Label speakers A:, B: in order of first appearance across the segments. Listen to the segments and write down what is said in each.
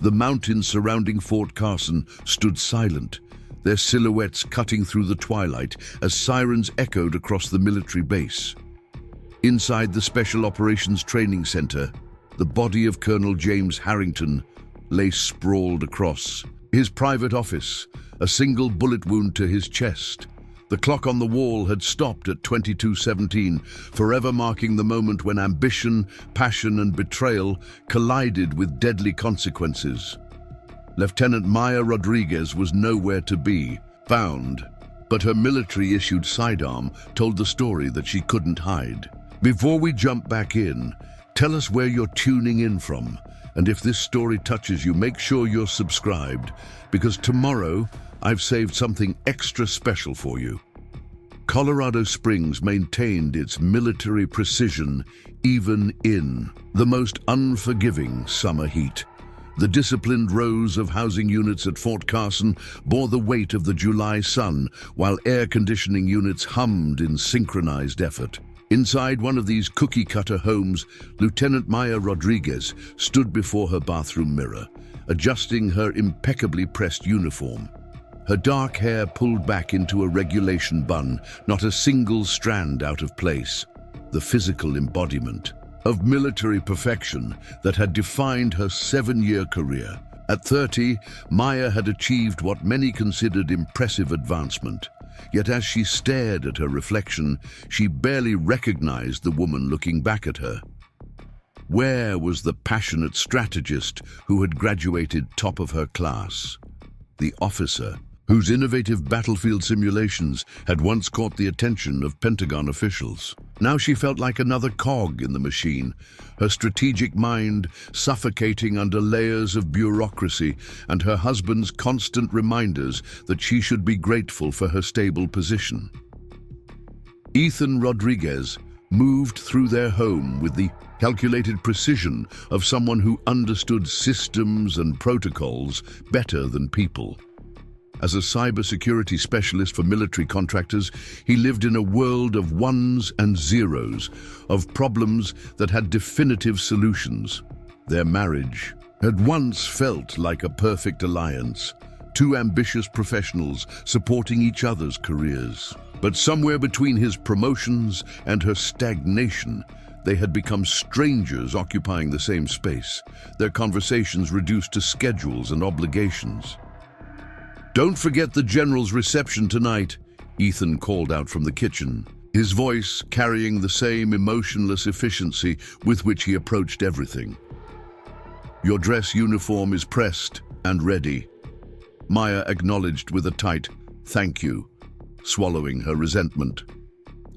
A: The mountains surrounding Fort Carson stood silent, their silhouettes cutting through the twilight as sirens echoed across the military base. Inside the Special Operations Training Center, the body of Colonel James Harrington lay sprawled across his private office, a single bullet wound to his chest. The clock on the wall had stopped at 22:17, forever marking the moment when ambition, passion, and betrayal collided with deadly consequences. Lieutenant Maya Rodriguez was nowhere to be found, but her military-issued sidearm told the story that she couldn't hide. Before we jump back in, tell us where you're tuning in from, and if this story touches you, make sure you're subscribed, because tomorrow I've saved something extra special for you. Colorado Springs maintained its military precision even in the most unforgiving summer heat. The disciplined rows of housing units at Fort Carson bore the weight of the July sun, while air conditioning units hummed in synchronized effort. Inside one of these cookie-cutter homes, Lieutenant Maya Rodriguez stood before her bathroom mirror, adjusting her impeccably pressed uniform. Her dark hair pulled back into a regulation bun, not a single strand out of place. The physical embodiment of military perfection that had defined her 7-year career. At 30, Maya had achieved what many considered impressive advancement. Yet as she stared at her reflection, she barely recognized the woman looking back at her. Where was the passionate strategist who had graduated top of her class? The officer whose innovative battlefield simulations had once caught the attention of Pentagon officials. Now she felt like another cog in the machine, her strategic mind suffocating under layers of bureaucracy and her husband's constant reminders that she should be grateful for her stable position. Ethan Rodriguez moved through their home with the calculated precision of someone who understood systems and protocols better than people. As a cybersecurity specialist for military contractors, he lived in a world of ones and zeros, of problems that had definitive solutions. Their marriage had once felt like a perfect alliance, two ambitious professionals supporting each other's careers. But somewhere between his promotions and her stagnation, they had become strangers occupying the same space, their conversations reduced to schedules and obligations. "Don't forget the General's reception tonight," Ethan called out from the kitchen, his voice carrying the same emotionless efficiency with which he approached everything. "Your dress uniform is pressed and ready." Maya acknowledged with a tight "thank you," swallowing her resentment.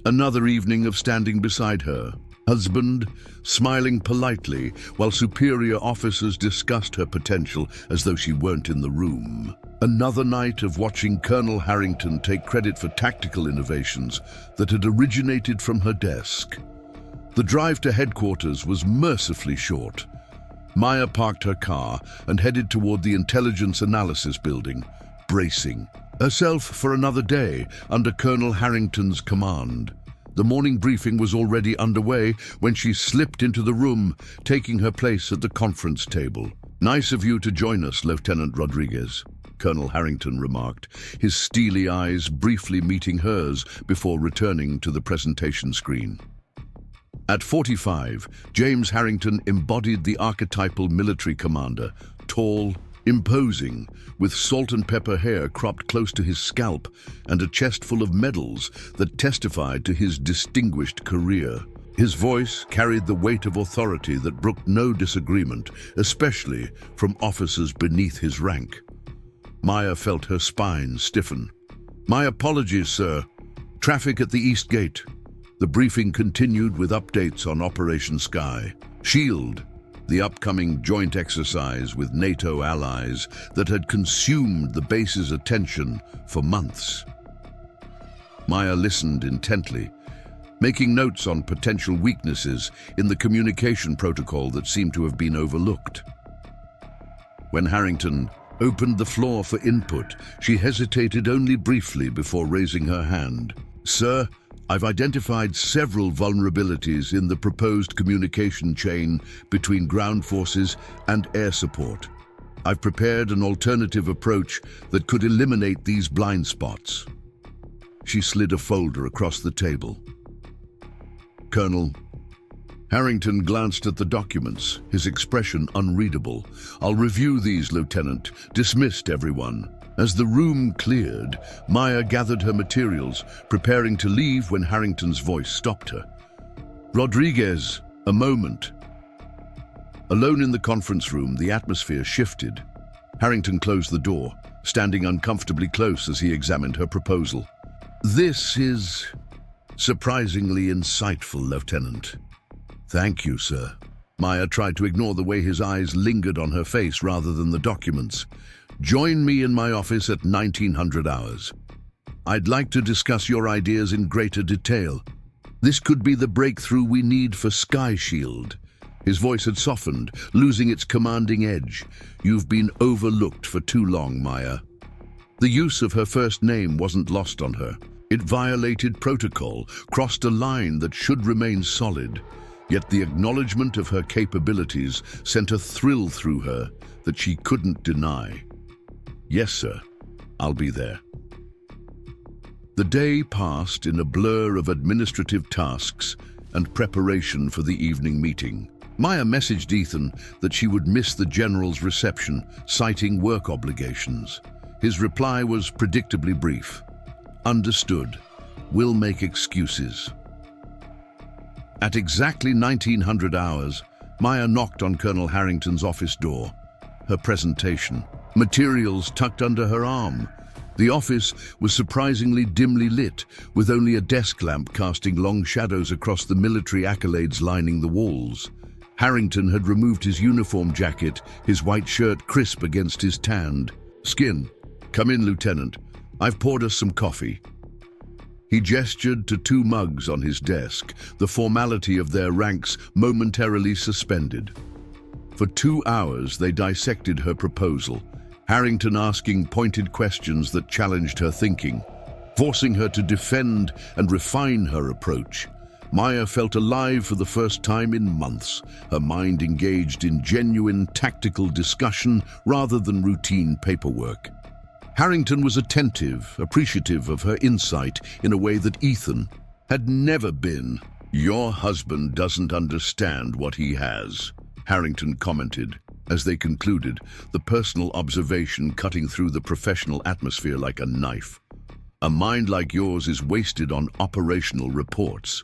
A: Another evening of standing beside her husband, smiling politely while superior officers discussed her potential as though she weren't in the room. Another night of watching Colonel Harrington take credit for tactical innovations that had originated from her desk. The drive to headquarters was mercifully short. Maya parked her car and headed toward the intelligence analysis building, bracing herself for another day under Colonel Harrington's command. The morning briefing was already underway when she slipped into the room, taking her place at the conference table. "Nice of you to join us, Lieutenant Rodriguez," Colonel Harrington remarked, his steely eyes briefly meeting hers before returning to the presentation screen. At 45, James Harrington embodied the archetypal military commander, tall, imposing, with salt and pepper hair cropped close to his scalp and a chest full of medals that testified to his distinguished career. His voice carried the weight of authority that brooked no disagreement, especially from officers beneath his rank. Maya felt her spine stiffen. "My apologies, sir. Traffic at the East Gate." The briefing continued with updates on Operation Sky Shield, the upcoming joint exercise with NATO allies that had consumed the base's attention for months. Maya listened intently, making notes on potential weaknesses in the communication protocol that seemed to have been overlooked. When Harrington opened the floor for input, she hesitated only briefly before raising her hand. "Sir, I've identified several vulnerabilities in the proposed communication chain between ground forces and air support. I've prepared an alternative approach that could eliminate these blind spots. She slid a folder across the table. Colonel Harrington glanced at the documents, his expression unreadable. "I'll review these, Lieutenant." Dismissed everyone. As the room cleared, Maya gathered her materials, preparing to leave when Harrington's voice stopped her. "Rodriguez, a moment." Alone in the conference room, the atmosphere shifted. Harrington closed the door, standing uncomfortably close as he examined her proposal. "This is surprisingly insightful, Lieutenant." "Thank you, sir." Maya tried to ignore the way his eyes lingered on her face rather than the documents. "Join me in my office at 1900 hours. I'd like to discuss your ideas in greater detail. This could be the breakthrough we need for Sky Shield." His voice had softened, losing its commanding edge. "You've been overlooked for too long, Maya." The use of her first name wasn't lost on her. It violated protocol, crossed a line that should remain solid. Yet the acknowledgement of her capabilities sent a thrill through her that she couldn't deny. "Yes, sir. I'll be there." The day passed in a blur of administrative tasks and preparation for the evening meeting. Maya messaged Ethan that she would miss the general's reception, citing work obligations. His reply was predictably brief. "Understood. We'll make excuses." At exactly 1900 hours, Maya knocked on Colonel Harrington's office door. Her presentation, materials tucked under her arm. The office was surprisingly dimly lit, with only a desk lamp casting long shadows across the military accolades lining the walls. Harrington had removed his uniform jacket, his white shirt crisp against his tanned skin. "Come in, Lieutenant. I've poured us some coffee." He gestured to two mugs on his desk, the formality of their ranks momentarily suspended. For 2 hours they dissected her proposal, Harrington asking pointed questions that challenged her thinking, forcing her to defend and refine her approach. Maya felt alive for the first time in months, her mind engaged in genuine tactical discussion rather than routine paperwork. Harrington was attentive, appreciative of her insight in a way that Ethan had never been. "Your husband doesn't understand what he has," Harrington commented as they concluded, the personal observation cutting through the professional atmosphere like a knife. "A mind like yours is wasted on operational reports."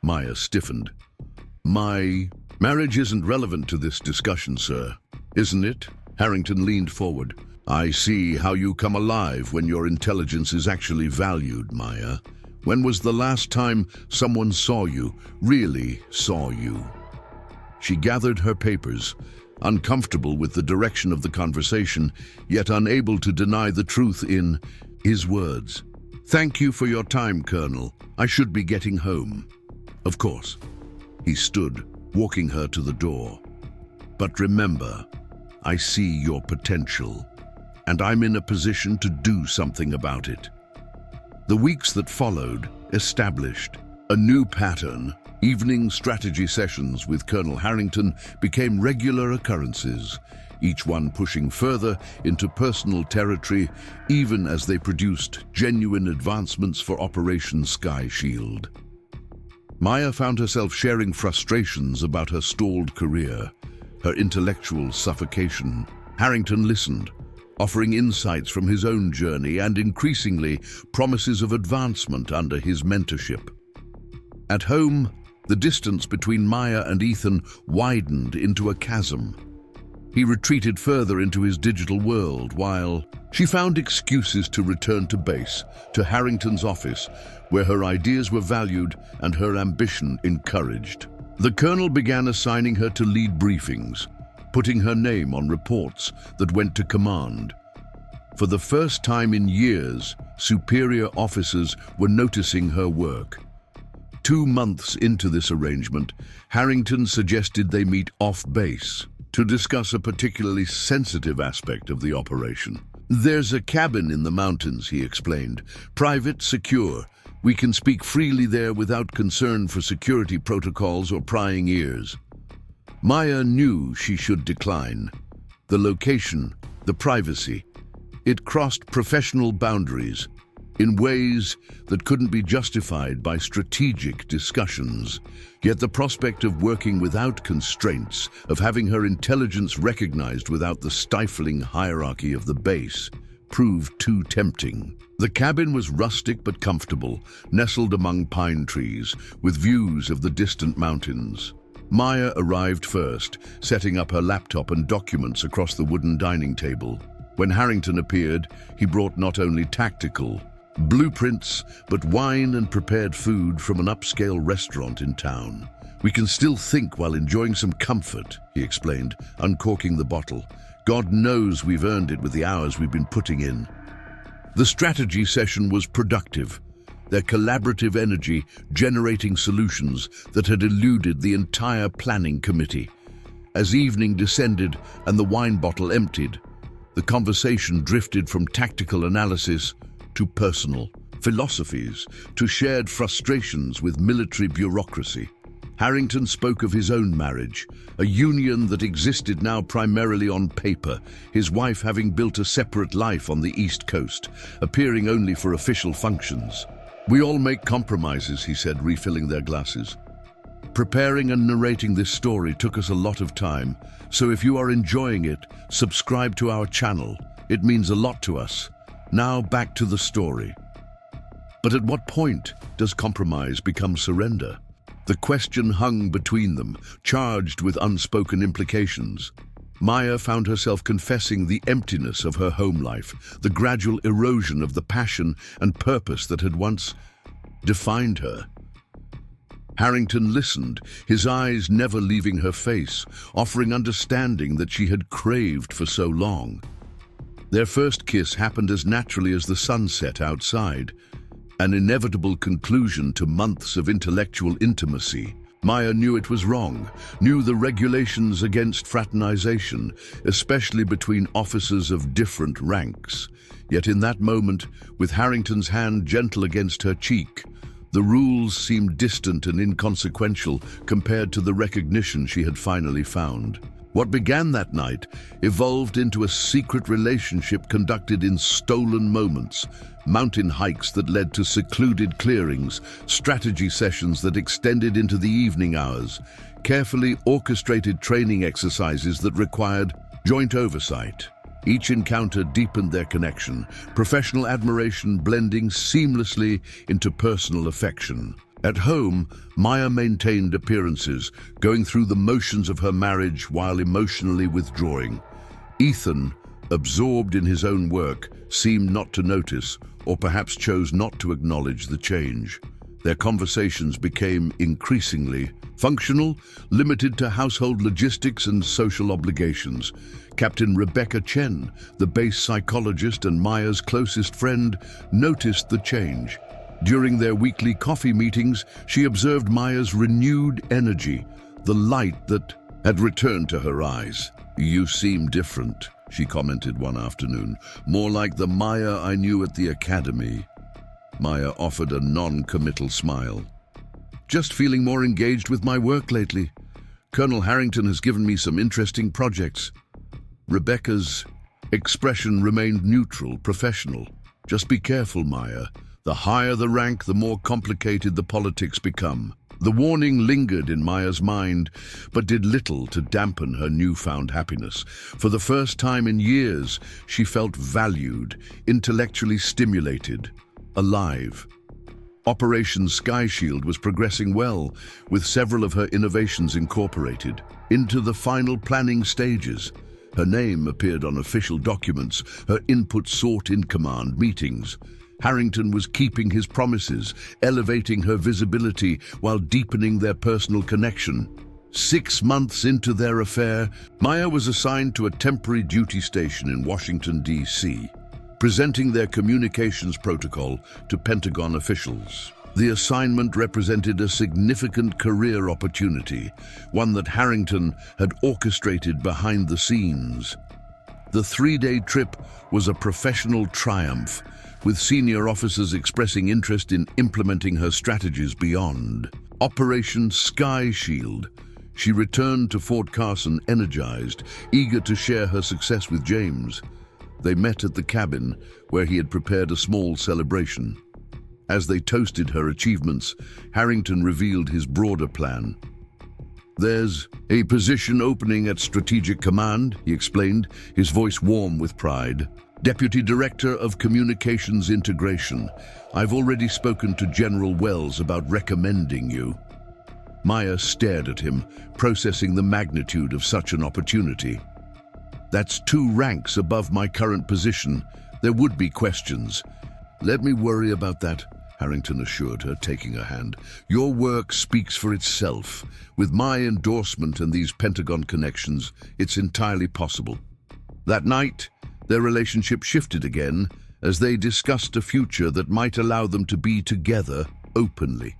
A: Maya stiffened. "My marriage isn't relevant to this discussion, sir, isn't it?" Harrington leaned forward. "I see how you come alive when your intelligence is actually valued, Maya. When was the last time someone saw you, really saw you?" She gathered her papers, uncomfortable with the direction of the conversation, yet unable to deny the truth in his words. "Thank you for your time, Colonel. I should be getting home." "Of course." He stood, walking her to the door. "But remember, I see your potential, and I'm in a position to do something about it." The weeks that followed established a new pattern. Evening strategy sessions with Colonel Harrington became regular occurrences, each one pushing further into personal territory, even as they produced genuine advancements for Operation Sky Shield. Maya found herself sharing frustrations about her stalled career, her intellectual suffocation. Harrington listened, offering insights from his own journey and, increasingly, promises of advancement under his mentorship. At home, the distance between Maya and Ethan widened into a chasm. He retreated further into his digital world while she found excuses to return to base, to Harrington's office, where her ideas were valued and her ambition encouraged. The colonel began assigning her to lead briefings, putting her name on reports that went to command. For the first time in years, superior officers were noticing her work. 2 months into this arrangement, Harrington suggested they meet off-base to discuss a particularly sensitive aspect of the operation. "There's a cabin in the mountains," he explained. "Private, secure. We can speak freely there without concern for security protocols or prying ears." Maya knew she should decline. The location, the privacy. It crossed professional boundaries in ways that couldn't be justified by strategic discussions. Yet the prospect of working without constraints, of having her intelligence recognized without the stifling hierarchy of the base, proved too tempting. The cabin was rustic but comfortable, nestled among pine trees, with views of the distant mountains. Maya arrived first, setting up her laptop and documents across the wooden dining table. When Harrington appeared, he brought not only tactical blueprints, but wine and prepared food from an upscale restaurant in town. "We can still think while enjoying some comfort," he explained, uncorking the bottle. "God knows we've earned it with the hours we've been putting in." The strategy session was productive, their collaborative energy generating solutions that had eluded the entire planning committee. As evening descended and the wine bottle emptied, the conversation drifted from tactical analysis to personal philosophies, to shared frustrations with military bureaucracy. Harrington spoke of his own marriage, a union that existed now primarily on paper, his wife having built a separate life on the East Coast, appearing only for official functions. "We all make compromises," he said, refilling their glasses. "Preparing and narrating this story took us a lot of time, so if you are enjoying it, subscribe to our channel. It means a lot to us. Now back to the story." But at what point does compromise become surrender? The question hung between them, charged with unspoken implications. Maya found herself confessing the emptiness of her home life, the gradual erosion of the passion and purpose that had once defined her. Harrington listened, his eyes never leaving her face, offering understanding that she had craved for so long. Their first kiss happened as naturally as the sun set outside, an inevitable conclusion to months of intellectual intimacy. Maya knew it was wrong, knew the regulations against fraternization, especially between officers of different ranks. Yet in that moment, with Harrington's hand gentle against her cheek, the rules seemed distant and inconsequential compared to the recognition she had finally found. What began that night evolved into a secret relationship conducted in stolen moments, mountain hikes that led to secluded clearings, strategy sessions that extended into the evening hours, carefully orchestrated training exercises that required joint oversight. Each encounter deepened their connection, professional admiration blending seamlessly into personal affection. At home, Maya maintained appearances, going through the motions of her marriage while emotionally withdrawing. Ethan, absorbed in his own work, seemed not to notice, or perhaps chose not to acknowledge the change. Their conversations became increasingly functional, limited to household logistics and social obligations. Captain Rebecca Chen, the base psychologist and Maya's closest friend, noticed the change. During their weekly coffee meetings, she observed Maya's renewed energy, the light that had returned to her eyes. "You seem different," she commented one afternoon, "more like the Maya I knew at the academy." Maya offered a non-committal smile. "Just feeling more engaged with my work lately. Colonel Harrington has given me some interesting projects." Rebecca's expression remained neutral, professional. "Just be careful, Maya. The higher the rank, the more complicated the politics become." The warning lingered in Maya's mind, but did little to dampen her newfound happiness. For the first time in years, she felt valued, intellectually stimulated, alive. Operation Sky Shield was progressing well, with several of her innovations incorporated into the final planning stages. Her name appeared on official documents, her input sought in command meetings. Harrington was keeping his promises, elevating her visibility while deepening their personal connection. 6 months into their affair, Maya was assigned to a temporary duty station in Washington, D.C., presenting their communications protocol to Pentagon officials. The assignment represented a significant career opportunity, one that Harrington had orchestrated behind the scenes. The 3-day trip was a professional triumph, with senior officers expressing interest in implementing her strategies beyond. Operation Sky Shield She returned to Fort Carson energized, eager to share her success with James. They met at the cabin, where he had prepared a small celebration. As they toasted her achievements, Harrington revealed his broader plan. "There's a position opening at Strategic Command," he explained, his voice warm with pride. "Deputy Director of Communications Integration. I've already spoken to General Wells about recommending you." Maya stared at him, processing the magnitude of such an opportunity. "That's 2 ranks above my current position. There would be questions." "Let me worry about that," Harrington assured her, taking her hand. "Your work speaks for itself. With my endorsement and these Pentagon connections, it's entirely possible." That night, their relationship shifted again as they discussed a future that might allow them to be together openly.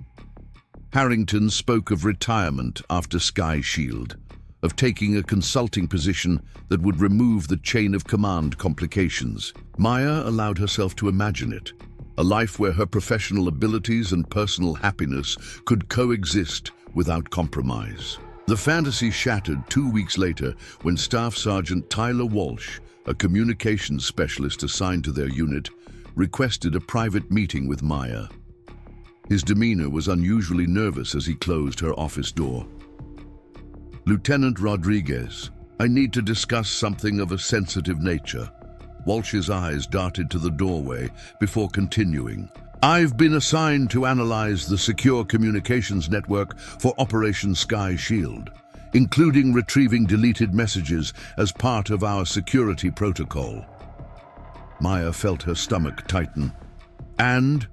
A: Harrington spoke of retirement after Sky Shield, of taking a consulting position that would remove the chain of command complications. Maya allowed herself to imagine it, a life where her professional abilities and personal happiness could coexist without compromise. The fantasy shattered 2 weeks later when Staff Sergeant Tyler Walsh, a communications specialist assigned to their unit, requested a private meeting with Maya. His demeanor was unusually nervous as he closed her office door. "Lieutenant Rodriguez, I need to discuss something of a sensitive nature." Walsh's eyes darted to the doorway before continuing. "I've been assigned to analyze the secure communications network for Operation Sky Shield, including retrieving deleted messages as part of our security protocol." Maya felt her stomach tighten. "And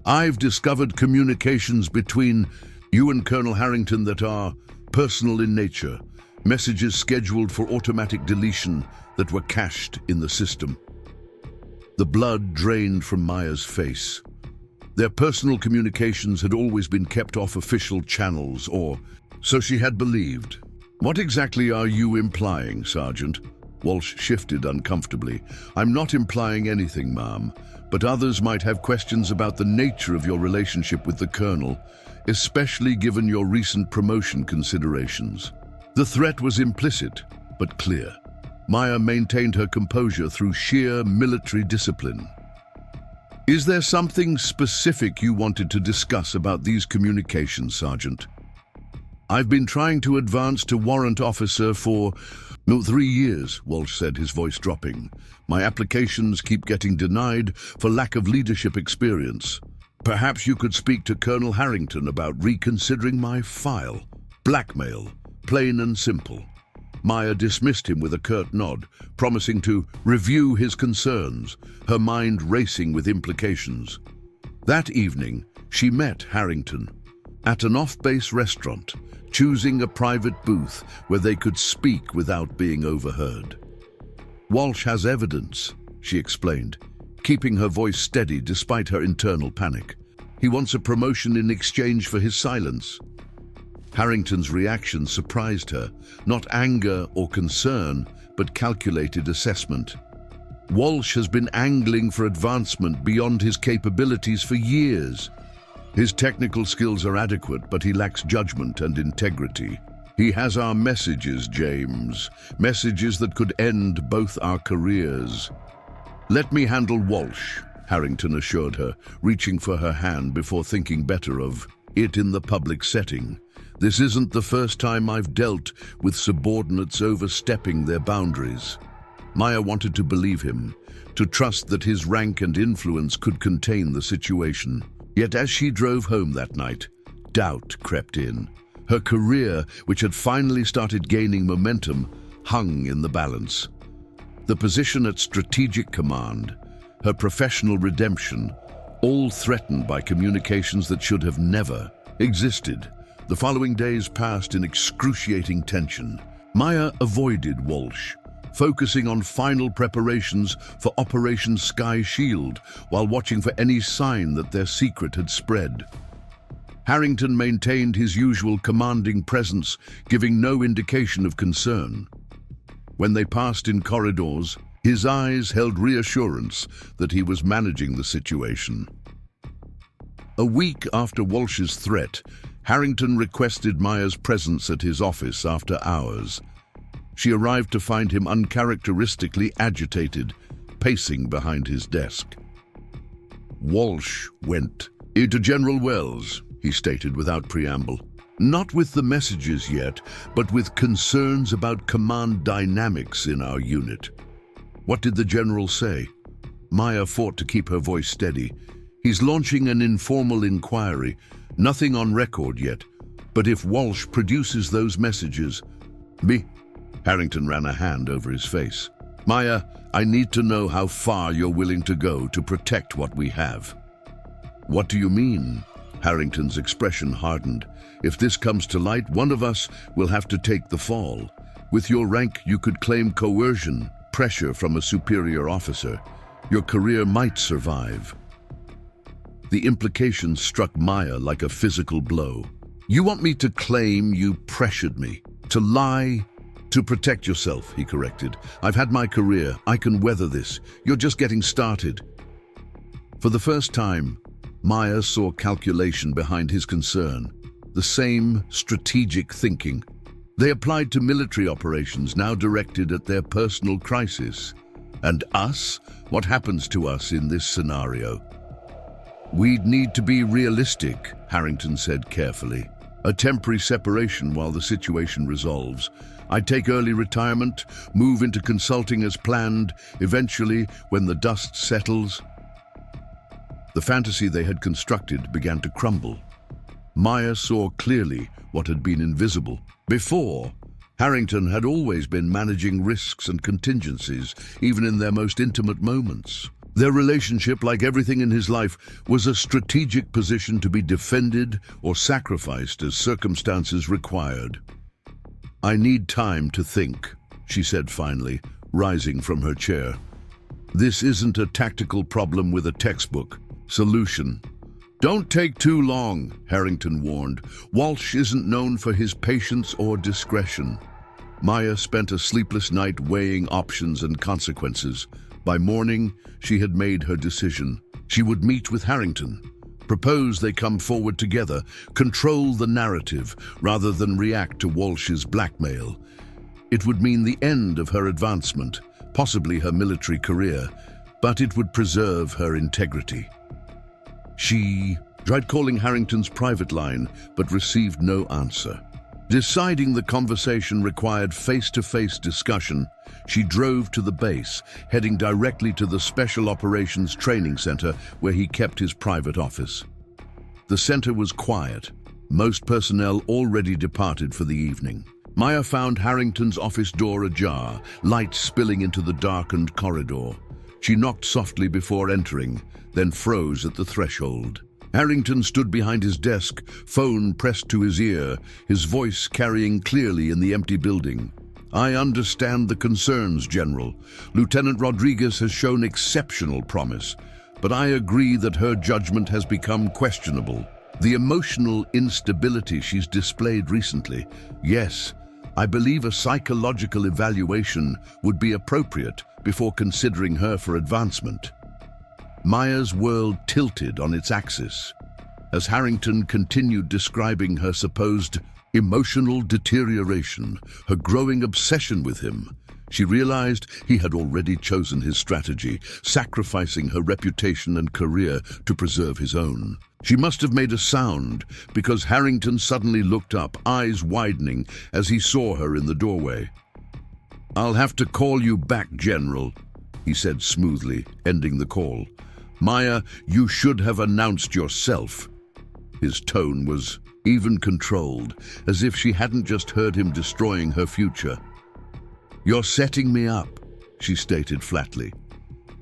A: I've discovered communications between you and Colonel Harrington that are personal in nature, messages scheduled for automatic deletion that were cached in the system." The blood drained from Maya's face. Their personal communications had always been kept off official channels, or so she had believed. "What exactly are you implying, Sergeant?" Walsh shifted uncomfortably. "I'm not implying anything, ma'am, but others might have questions about the nature of your relationship with the Colonel, especially given your recent promotion considerations." The threat was implicit, but clear. Maya maintained her composure through sheer military discipline. "Is there something specific you wanted to discuss about these communications, Sergeant?" "I've been trying to advance to warrant officer for 3 years, Walsh said, his voice dropping. "My applications keep getting denied for lack of leadership experience. Perhaps you could speak to Colonel Harrington about reconsidering my file." Blackmail, plain and simple. Maya dismissed him with a curt nod, promising to review his concerns, her mind racing with implications. That evening, she met Harrington at an off-base restaurant, choosing a private booth where they could speak without being overheard. "Walsh has evidence," she explained, keeping her voice steady despite her internal panic. "He wants a promotion in exchange for his silence." Harrington's reaction surprised her, not anger or concern, but calculated assessment. Walsh has been angling for advancement beyond his capabilities for years. His technical skills are adequate, but he lacks judgment and integrity. "He has our messages, James. Messages that could end both our careers." "Let me handle Walsh," Harrington assured her, reaching for her hand before thinking better of it in the public setting. "This isn't the first time I've dealt with subordinates overstepping their boundaries." Maya wanted to believe him, to trust that his rank and influence could contain the situation. Yet as she drove home that night, doubt crept in. Her career, which had finally started gaining momentum, hung in the balance. The position at Strategic Command, her professional redemption, all threatened by communications that should have never existed. The following days passed in excruciating tension. Maya avoided Walsh, focusing on final preparations for Operation Sky Shield while watching for any sign that their secret had spread. Harrington maintained his usual commanding presence, giving no indication of concern. When they passed in corridors, his eyes held reassurance that he was managing the situation. A week after Walsh's threat, Harrington requested Maya's presence at his office after hours. She arrived to find him uncharacteristically agitated, pacing behind his desk. Walsh went into General Wells, he stated without preamble. Not with the messages yet, but with concerns about command dynamics in our unit. What did the general say? Maya fought to keep her voice steady. He's launching an informal inquiry, nothing on record yet. But if Walsh produces those messages... Harrington ran a hand over his face. Maya, I need to know how far you're willing to go to protect what we have. What do you mean? Harrington's expression hardened. If this comes to light, one of us will have to take the fall. With your rank, you could claim coercion, pressure from a superior officer. Your career might survive. The implication struck Maya like a physical blow. You want me to claim you pressured me? To lie? To protect yourself, he corrected. I've had my career. I can weather this. You're just getting started. For the first time, Maya saw calculation behind his concern. The same strategic thinking. They applied to military operations now directed at their personal crisis. And us? What happens to us in this scenario? We'd need to be realistic, Harrington said carefully. A temporary separation while the situation resolves. I'd take early retirement, move into consulting as planned, eventually, when the dust settles. The fantasy they had constructed began to crumble. Maya saw clearly what had been invisible. Before, Harrington had always been managing risks and contingencies, even in their most intimate moments. Their relationship, like everything in his life, was a strategic position to be defended or sacrificed as circumstances required. I need time to think, she said finally, rising from her chair. This isn't a tactical problem with a textbook. Solution. Don't take too long, Harrington warned. Walsh isn't known for his patience or discretion. Maya spent a sleepless night weighing options and consequences. By morning, she had made her decision. She would meet with Harrington, propose they come forward together, control the narrative rather than react to Walsh's blackmail. It would mean the end of her advancement, possibly her military career, but it would preserve her integrity. She tried calling Harrington's private line, but received no answer. Deciding the conversation required face-to-face discussion, she drove to the base, heading directly to the Special Operations Training Center where he kept his private office. The center was quiet. Most personnel already departed for the evening. Maya found Harrington's office door ajar, light spilling into the darkened corridor. She knocked softly before entering, then froze at the threshold. Harrington stood behind his desk, phone pressed to his ear, his voice carrying clearly in the empty building. I understand the concerns, General. Lieutenant Rodriguez has shown exceptional promise, but I agree that her judgment has become questionable. The emotional instability she's displayed recently, yes, I believe a psychological evaluation would be appropriate before considering her for advancement. Maya's world tilted on its axis. As Harrington continued describing her supposed emotional deterioration, her growing obsession with him, she realized he had already chosen his strategy, sacrificing her reputation and career to preserve his own. She must have made a sound, because Harrington suddenly looked up, eyes widening as he saw her in the doorway. I'll have to call you back, General, he said smoothly, ending the call. Maya, you should have announced yourself. His tone was even controlled, as if she hadn't just heard him destroying her future. You're setting me up, she stated flatly,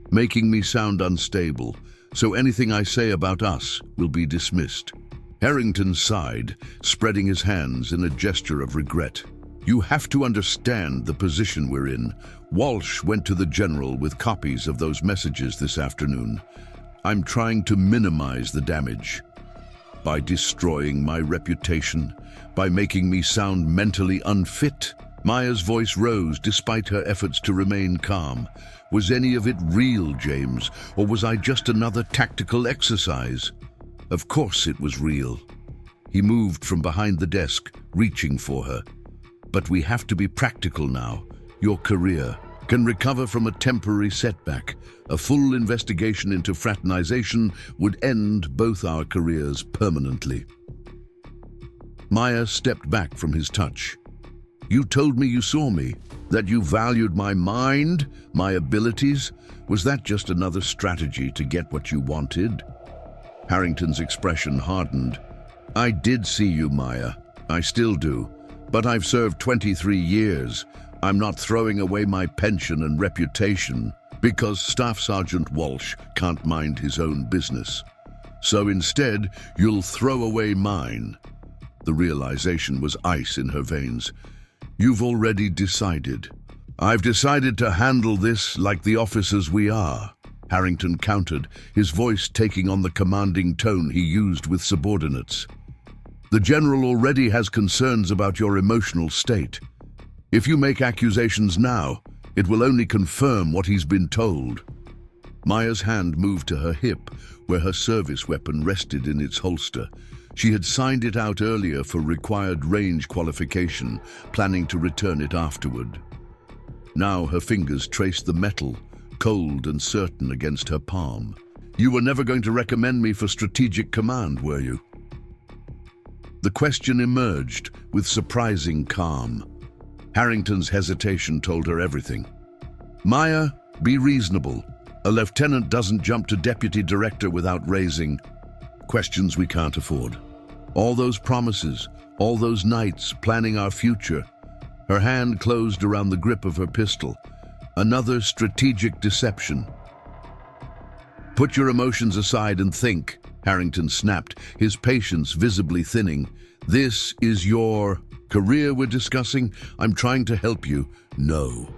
A: making me sound unstable, so anything I say about us will be dismissed. Harrington sighed, spreading his hands in a gesture of regret. You have to understand the position we're in. Walsh went to the general with copies of those messages this afternoon. I'm trying to minimize the damage. By destroying my reputation, by making me sound mentally unfit. Maya's voice rose despite her efforts to remain calm. Was any of it real, James, or was I just another tactical exercise? Of course it was real. He moved from behind the desk, reaching for her. "But we have to be practical now. Your career can recover from a temporary setback. A full investigation into fraternization would end both our careers permanently." Maya stepped back from his touch. "You told me you saw me, that you valued my mind, my abilities. Was that just another strategy to get what you wanted?" Harrington's expression hardened. "I did see you, Maya. I still do. But I've served 23 years. I'm not throwing away my pension and reputation because Staff Sergeant Walsh can't mind his own business. So instead, you'll throw away mine." The realization was ice in her veins. "You've already decided." "I've decided to handle this like the officers we are," Harrington countered, his voice taking on the commanding tone he used with subordinates. "The general already has concerns about your emotional state. If you make accusations now, it will only confirm what he's been told." Maya's hand moved to her hip, where her service weapon rested in its holster. She had signed it out earlier for required range qualification, planning to return it afterward. Now her fingers traced the metal, cold and certain against her palm. "You were never going to recommend me for strategic command, were you?" The question emerged with surprising calm. Harrington's hesitation told her everything. "Maya, be reasonable. A lieutenant doesn't jump to deputy director without raising questions we can't afford. All those promises, all those nights planning our future." Her hand closed around the grip of her pistol. "Another strategic deception." "Put your emotions aside and think," Harrington snapped, his patience visibly thinning. "This is your career we're discussing. I'm trying to help you." "No."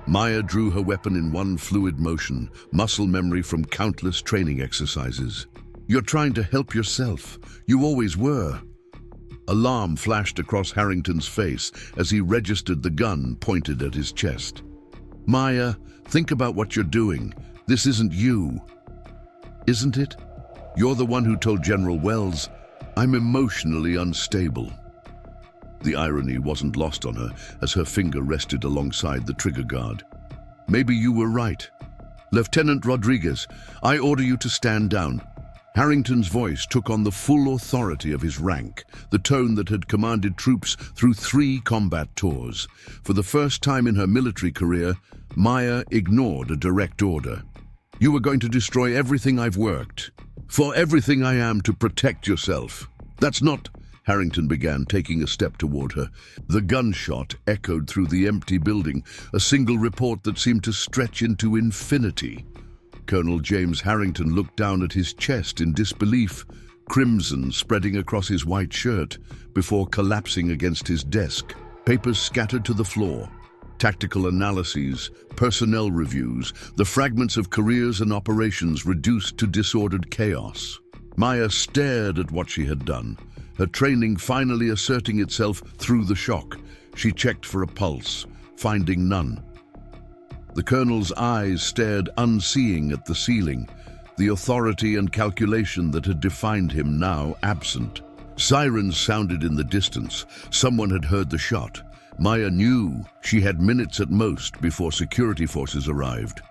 A: Maya drew her weapon in one fluid motion, muscle memory from countless training exercises. "You're trying to help yourself. You always were." Alarm flashed across Harrington's face as he registered the gun pointed at his chest. "Maya, think about what you're doing. This isn't you." "Isn't it? You're the one who told General Wells, 'I'm emotionally unstable.'" The irony wasn't lost on her as her finger rested alongside the trigger guard. "Maybe you were right. Lieutenant Rodriguez, I order you to stand down." Harrington's voice took on the full authority of his rank, the tone that had commanded troops through 3 combat tours. For the first time in her military career, Maya ignored a direct order. "You were going to destroy everything I've worked, for everything I am, to protect yourself. That's not—" Harrington began, taking a step toward her. The gunshot echoed through the empty building, a single report that seemed to stretch into infinity. Colonel James Harrington looked down at his chest in disbelief, crimson spreading across his white shirt, before collapsing against his desk. Papers scattered to the floor. Tactical analyses, personnel reviews, the fragments of careers and operations reduced to disordered chaos. Maya stared at what she had done, her training finally asserting itself through the shock. She checked for a pulse, finding none. The colonel's eyes stared unseeing at the ceiling, the authority and calculation that had defined him now absent. Sirens sounded in the distance. Someone had heard the shot. Maya knew she had minutes at most before security forces arrived.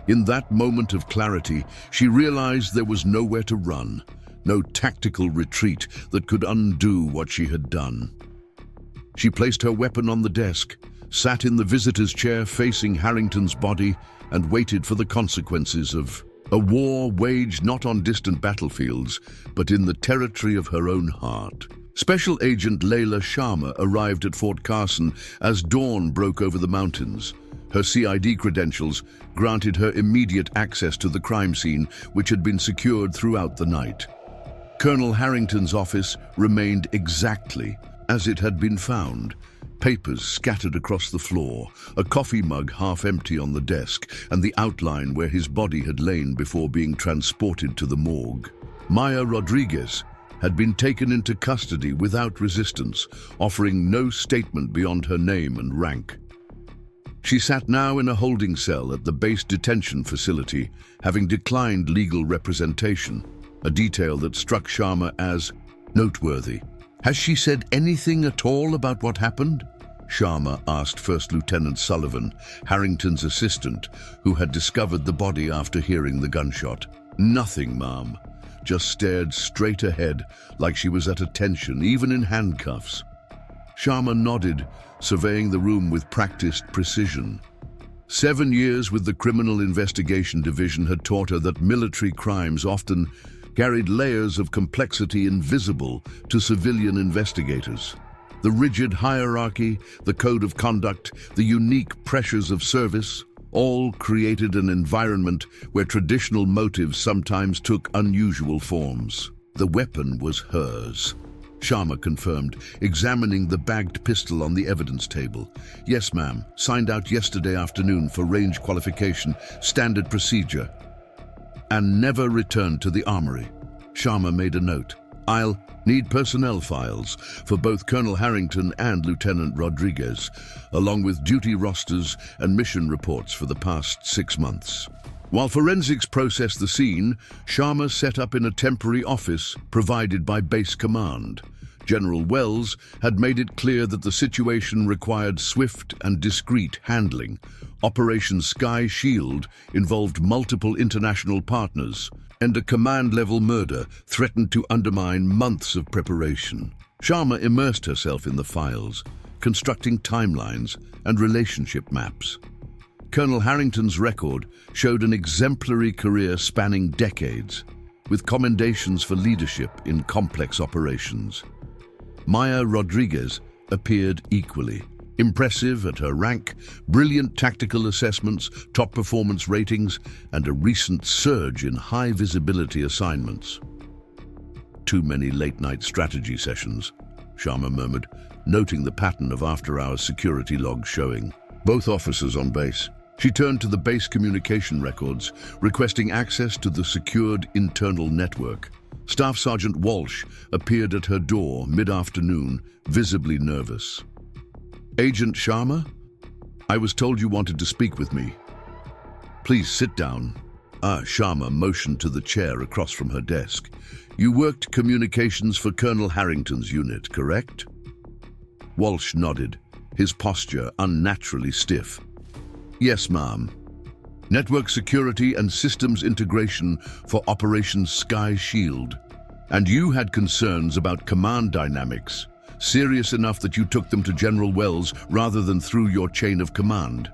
A: In that moment of clarity, she realized there was nowhere to run, no tactical retreat that could undo what she had done. She placed her weapon on the desk, sat in the visitor's chair facing Harrington's body, and waited for the consequences of a war waged not on distant battlefields, but in the territory of her own heart. Special Agent Layla Sharma arrived at Fort Carson as dawn broke over the mountains. Her CID credentials granted her immediate access to the crime scene, which had been secured throughout the night. Colonel Harrington's office remained exactly as it had been found. Papers scattered across the floor, a coffee mug half empty on the desk, and the outline where his body had lain before being transported to the morgue. Maya Rodriguez had been taken into custody without resistance, offering no statement beyond her name and rank. She sat now in a holding cell at the base detention facility, having declined legal representation, a detail that struck Sharma as noteworthy. Has she said anything at all about what happened? Sharma asked First Lieutenant Sullivan, Harrington's assistant, who had discovered the body after hearing the gunshot. Nothing, ma'am. Just stared straight ahead, like she was at attention, even in handcuffs. Sharma nodded, surveying the room with practiced precision. 7 years with the Criminal Investigation Division had taught her that military crimes often carried layers of complexity invisible to civilian investigators. The rigid hierarchy, the code of conduct, the unique pressures of service, all created an environment where traditional motives sometimes took unusual forms. The weapon was hers. Sharma confirmed, examining the bagged pistol on the evidence table. Yes, ma'am. Signed out yesterday afternoon for range qualification, standard procedure. And never returned to the armory. Sharma made a note. I'll need personnel files for both Colonel Harrington and Lieutenant Rodriguez, along with duty rosters and mission reports for the past 6 months. While forensics processed the scene, Sharma set up in a temporary office provided by Base Command. General Wells had made it clear that the situation required swift and discreet handling. Operation Sky Shield involved multiple international partners, and a command-level murder threatened to undermine months of preparation. Sharma immersed herself in the files, constructing timelines and relationship maps. Colonel Harrington's record showed an exemplary career spanning decades, with commendations for leadership in complex operations. Maya Rodriguez appeared equally. Impressive at her rank, brilliant tactical assessments, top performance ratings, and a recent surge in high-visibility assignments. Too many late-night strategy sessions, Sharma murmured, noting the pattern of after-hours security logs showing. Both officers on base. She turned to the base communication records, requesting access to the secured internal network. Staff Sergeant Walsh appeared at her door mid-afternoon, visibly nervous. Agent Sharma? I was told you wanted to speak with me. Please sit down. Sharma motioned to the chair across from her desk. You worked communications for Colonel Harrington's unit, correct? Walsh nodded, his posture unnaturally stiff. Yes, ma'am. Network security and systems integration for Operation Sky Shield. And you had concerns about command dynamics, serious enough that you took them to General Wells rather than through your chain of command.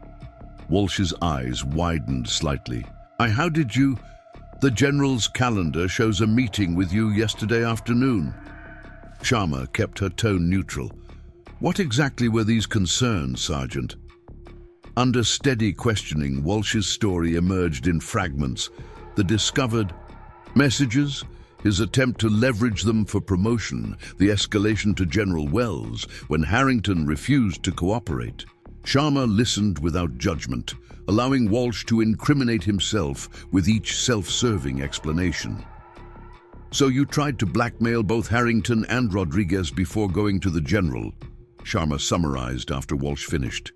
A: Walsh's eyes widened slightly. How did you? The General's calendar shows a meeting with you yesterday afternoon. Sharma kept her tone neutral. What exactly were these concerns, Sergeant? Under steady questioning, Walsh's story emerged in fragments. The discovered messages, his attempt to leverage them for promotion, the escalation to General Wells when Harrington refused to cooperate. Sharma listened without judgment, allowing Walsh to incriminate himself with each self-serving explanation. So you tried to blackmail both Harrington and Rodriguez before going to the General, Sharma summarized after Walsh finished.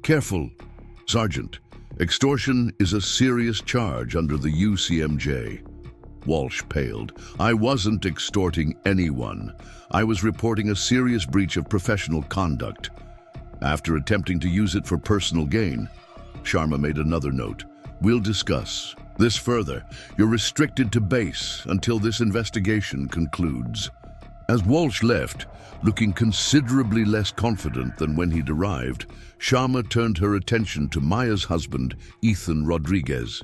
A: Careful, Sergeant. Extortion is a serious charge under the UCMJ. Walsh paled. I wasn't extorting anyone. I was reporting a serious breach of professional conduct. After attempting to use it for personal gain, Sharma made another note. We'll discuss this further. You're restricted to base until this investigation concludes. As Walsh left, looking considerably less confident than when he'd arrived, Sharma turned her attention to Maya's husband, Ethan Rodriguez.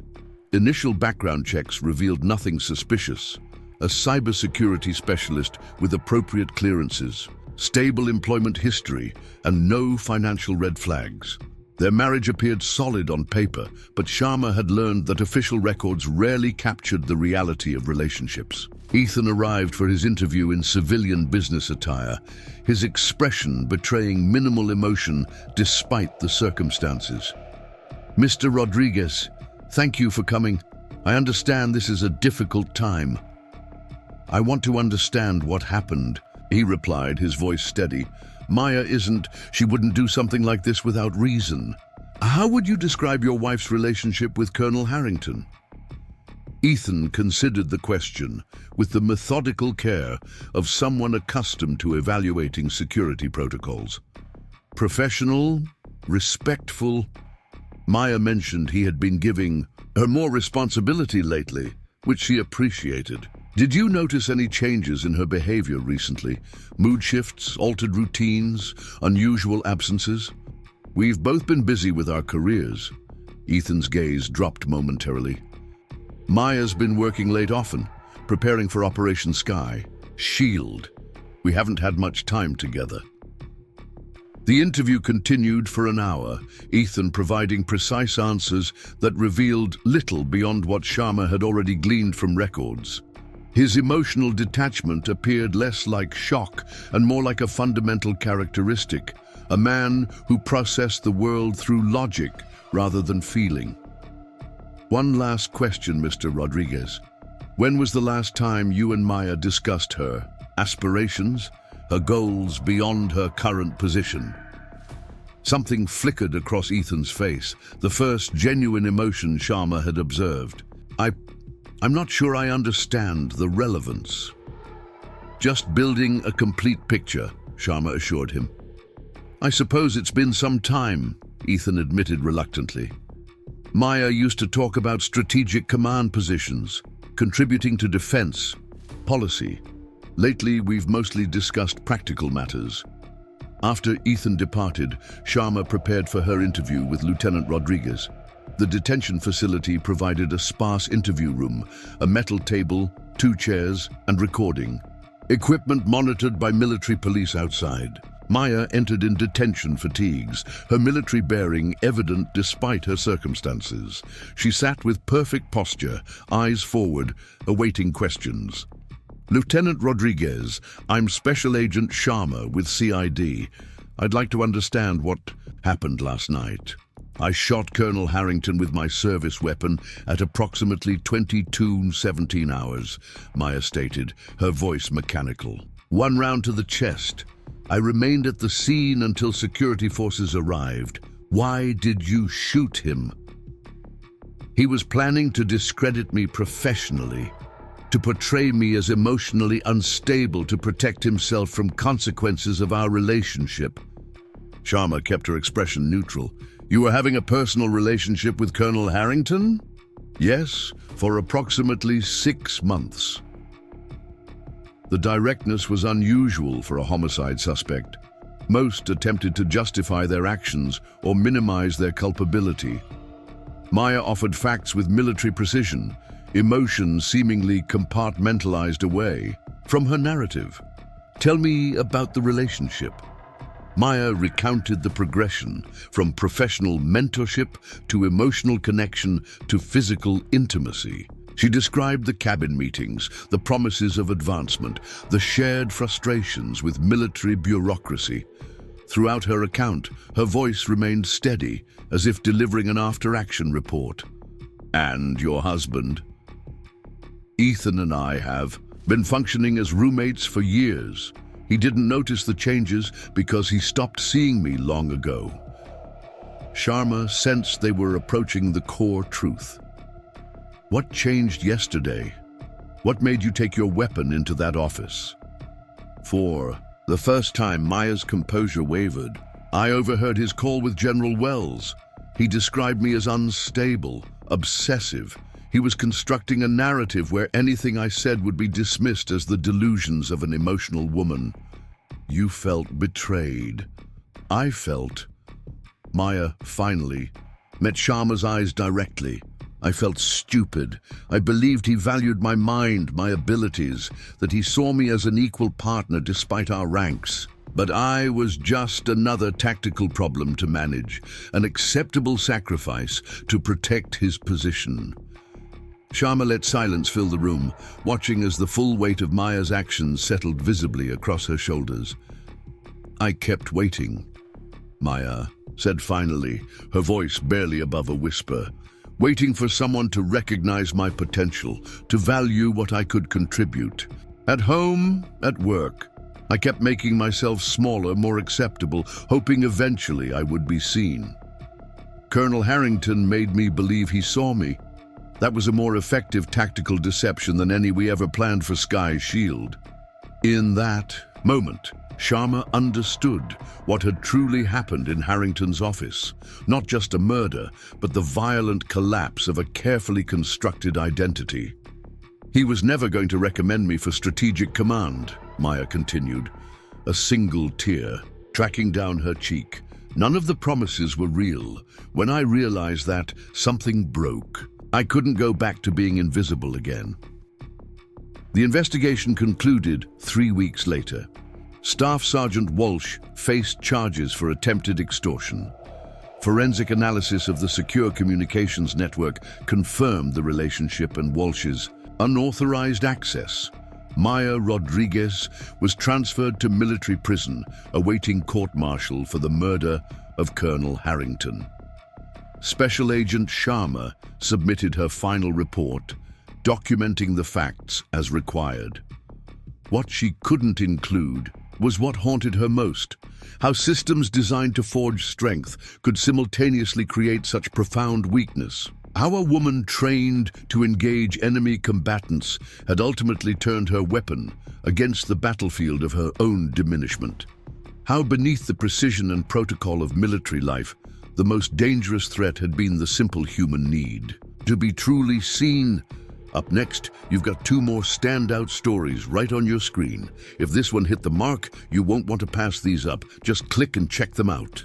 A: Initial background checks revealed nothing suspicious. A cybersecurity specialist with appropriate clearances, stable employment history, and no financial red flags. Their marriage appeared solid on paper, but Sharma had learned that official records rarely captured the reality of relationships. Ethan arrived for his interview in civilian business attire, his expression betraying minimal emotion despite the circumstances. Mr. Rodriguez, thank you for coming. I understand this is a difficult time. I want to understand what happened, he replied, his voice steady. Maya she wouldn't do something like this without reason. How would you describe your wife's relationship with Colonel Harrington? Ethan considered the question with the methodical care of someone accustomed to evaluating security protocols. Professional, respectful. Maya mentioned he had been giving her more responsibility lately, which she appreciated. Did you notice any changes in her behavior recently? Mood shifts, altered routines, unusual absences? We've both been busy with our careers. Ethan's gaze dropped momentarily. Maya's been working late often, preparing for Operation Sky, SHIELD. We haven't had much time together. The interview continued for an hour, Ethan providing precise answers that revealed little beyond what Sharma had already gleaned from records. His emotional detachment appeared less like shock and more like a fundamental characteristic, a man who processed the world through logic rather than feeling. One last question, Mr. Rodriguez. When was the last time you and Maya discussed her aspirations, her goals beyond her current position? Something flickered across Ethan's face, the first genuine emotion Sharma had observed. I'm not sure I understand the relevance. Just building a complete picture, Sharma assured him. I suppose it's been some time, Ethan admitted reluctantly. Maya used to talk about strategic command positions, contributing to defense, policy. Lately, we've mostly discussed practical matters. After Ethan departed, Sharma prepared for her interview with Lieutenant Rodriguez. The detention facility provided a sparse interview room, a metal table, 2 chairs, and recording. Equipment monitored by military police outside. Maya entered in detention fatigues, her military bearing evident despite her circumstances. She sat with perfect posture, eyes forward, awaiting questions. Lieutenant Rodriguez, I'm Special Agent Sharma with CID. I'd like to understand what happened last night. I shot Colonel Harrington with my service weapon at approximately 22:17 hours, Maya stated, her voice mechanical. 1 round to the chest. I remained at the scene until security forces arrived. Why did you shoot him? He was planning to discredit me professionally, to portray me as emotionally unstable to protect himself from consequences of our relationship. Sharma kept her expression neutral. You were having a personal relationship with Colonel Harrington? Yes, for approximately 6 months. The directness was unusual for a homicide suspect. Most attempted to justify their actions or minimize their culpability. Maya offered facts with military precision, emotions seemingly compartmentalized away from her narrative. Tell me about the relationship. Maya recounted the progression from professional mentorship to emotional connection to physical intimacy. She described the cabin meetings, the promises of advancement, the shared frustrations with military bureaucracy. Throughout her account, her voice remained steady, as if delivering an after-action report. And your husband? Ethan and I have been functioning as roommates for years. He didn't notice the changes because he stopped seeing me long ago. Sharma sensed they were approaching the core truth. What changed yesterday? What made you take your weapon into that office? For the first time, Maya's composure wavered. I overheard his call with General Wells. He described me as unstable, obsessive. He was constructing a narrative where anything I said would be dismissed as the delusions of an emotional woman. You felt betrayed. I felt... Maya finally met Sharma's eyes directly. I felt stupid. I believed he valued my mind, my abilities, that he saw me as an equal partner despite our ranks. But I was just another tactical problem to manage, an acceptable sacrifice to protect his position. Sharma let silence fill the room, watching as the full weight of Maya's actions settled visibly across her shoulders. I kept waiting. Maya said finally, her voice barely above a whisper. Waiting for someone to recognize my potential, to value what I could contribute. At home, at work, I kept making myself smaller, more acceptable, hoping eventually I would be seen. Colonel Harrington made me believe he saw me, That was a more effective tactical deception than any we ever planned for Sky's shield. In that moment, Sharma understood what had truly happened in Harrington's office. Not just a murder, but the violent collapse of a carefully constructed identity. "He was never going to recommend me for strategic command," Maya continued, a single tear tracking down her cheek. None of the promises were real. When I realized that, something broke. I couldn't go back to being invisible again. The investigation concluded 3 weeks later. Staff Sergeant Walsh faced charges for attempted extortion. Forensic analysis of the secure communications network confirmed the relationship and Walsh's unauthorized access. Maya Rodriguez was transferred to military prison, awaiting court-martial for the murder of Colonel Harrington. Special Agent Sharma submitted her final report, documenting the facts as required. What she couldn't include was what haunted her most: how systems designed to forge strength could simultaneously create such profound weakness. How a woman trained to engage enemy combatants had ultimately turned her weapon against the battlefield of her own diminishment. How beneath the precision and protocol of military life, the most dangerous threat had been the simple human need to be truly seen. Up next, you've got 2 more standout stories right on your screen. If this one hit the mark, you won't want to pass these up. Just click and check them out.